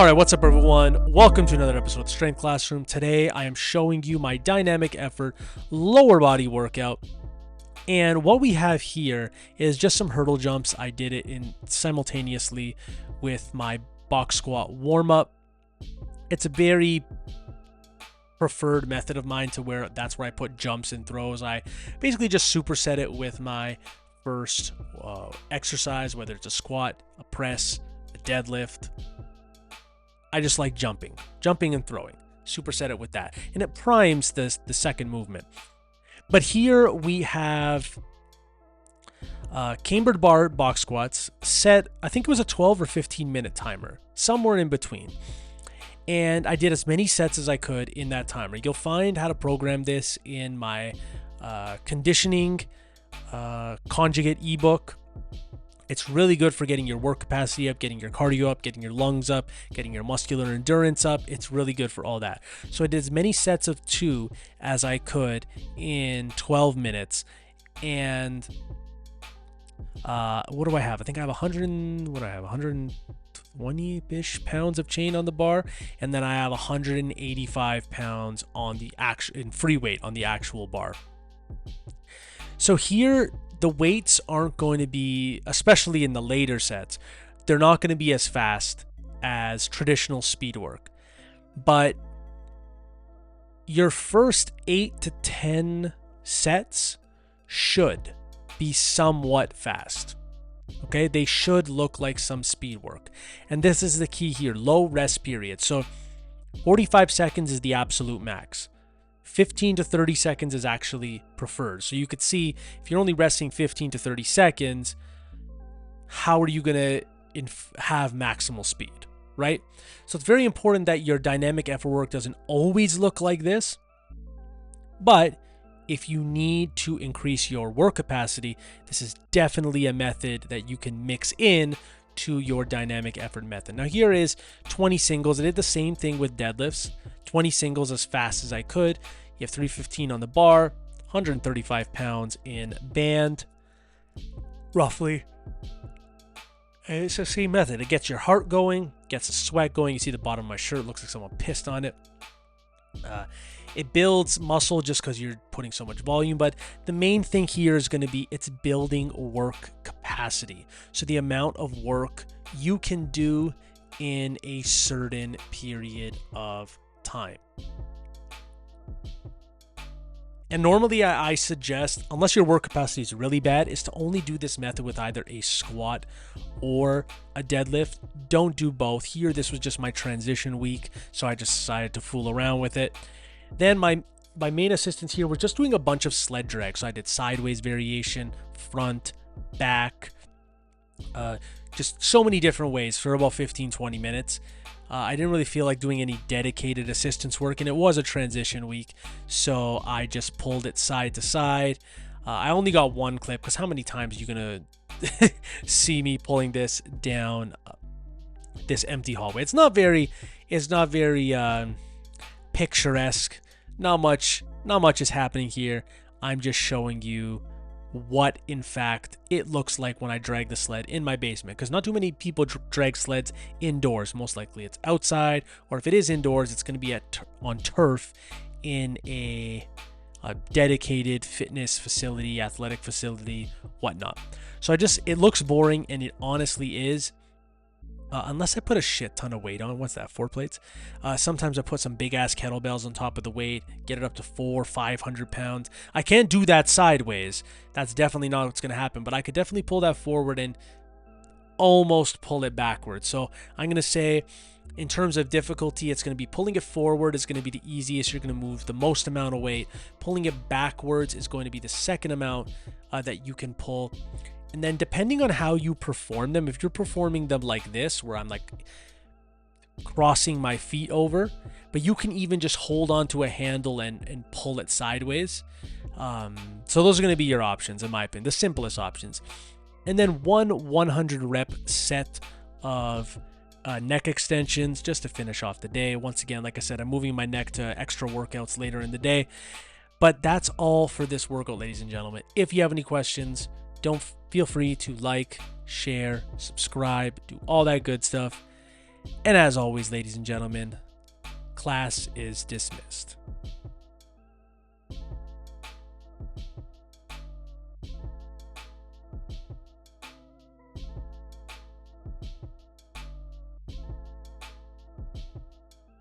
Alright, what's up everyone? Welcome to another episode of the Strength Classroom. Today I am showing you my dynamic effort lower body workout. And what we have here is just some hurdle jumps. I did it simultaneously with my box squat warm-up. It's a very preferred method of mine to where that's where I put jumps and throws. I basically just superset it with my first exercise, whether it's a squat, a press, a deadlift. I just like jumping and throwing. Superset it with that. And it primes the second movement. But here we have cambered bar box squats set, I think it was a 12 or 15 minute timer, somewhere in between. And I did as many sets as I could in that timer. You'll find how to program this in my conditioning conjugate ebook. It's really good for getting your work capacity up, getting your cardio up, getting your lungs up, getting your muscular endurance up. It's really good for all that. So I did as many sets of 2 as I could in 12 minutes. And what do I have? I think I have 120-ish pounds of chain on the bar, and then I have 185 pounds on the in free weight on the actual bar. So here, the weights aren't going to be, especially in the later sets, they're not going to be as fast as traditional speed work. But your first 8 to 10 sets should be somewhat fast. Okay, they should look like some speed work. And this is the key here, low rest period. So 45 seconds is the absolute max. 15 to 30 seconds is actually preferred. So you could see if you're only resting 15 to 30 seconds, how are you going to have maximal speed, right? So it's very important that your dynamic effort work doesn't always look like this. But if you need to increase your work capacity, this is definitely a method that you can mix in to your dynamic effort method. Now here is 20 singles. I did the same thing with deadlifts. 20 singles as fast as I could. You have 315 on the bar, 135 pounds in band, roughly. And it's the same method. It gets your heart going, gets the sweat going. You see the bottom of my shirt, looks like someone pissed on it. It builds muscle just because you're putting so much volume, but the main thing here is going to be it's building work capacity. So the amount of work you can do in a certain period of time. And normally I suggest, unless your work capacity is really bad, is to only do this method with either a squat or a deadlift. Don't do both. Here, this was just my transition week, so I just decided to fool around with it. Then my main assistants here were just doing a bunch of sled drag. So I did sideways variation, front, back, just so many different ways for about 15-20 minutes. I didn't really feel like doing any dedicated assistance work, and it was a transition week, so I just pulled it side to side. I only got one clip, because how many times are you going to see me pulling this down this empty hallway? It's not very picturesque. Not much is happening here. I'm just showing you what in fact it looks like when I drag the sled in my basement, because not too many people drag sleds indoors. Most likely it's outside, or if it is indoors, it's going to be on turf in a dedicated fitness facility, athletic facility, whatnot. So it looks boring, and it honestly is. Unless I put a shit ton of weight on. What's that, 4 plates? Sometimes I put some big ass kettlebells on top of the weight, get it up to 400-500 pounds. I can't do that sideways. That's definitely not what's going to happen, but I could definitely pull that forward and almost pull it backwards. So I'm going to say, in terms of difficulty, it's going to be pulling it forward is going to be the easiest. You're going to move the most amount of weight. Pulling it backwards is going to be the second amount that you can pull. And then depending on how you perform them, if you're performing them like this, where I'm like crossing my feet over, but you can even just hold on to a handle and pull it sideways. So those are going to be your options, in my opinion, the simplest options. And then one 100 rep set of neck extensions just to finish off the day. Once again, like I said, I'm moving my neck to extra workouts later in the day. But that's all for this workout, ladies and gentlemen. If you have any questions, don't feel free to like, share, subscribe, do all that good stuff. And as always, ladies and gentlemen, class is dismissed.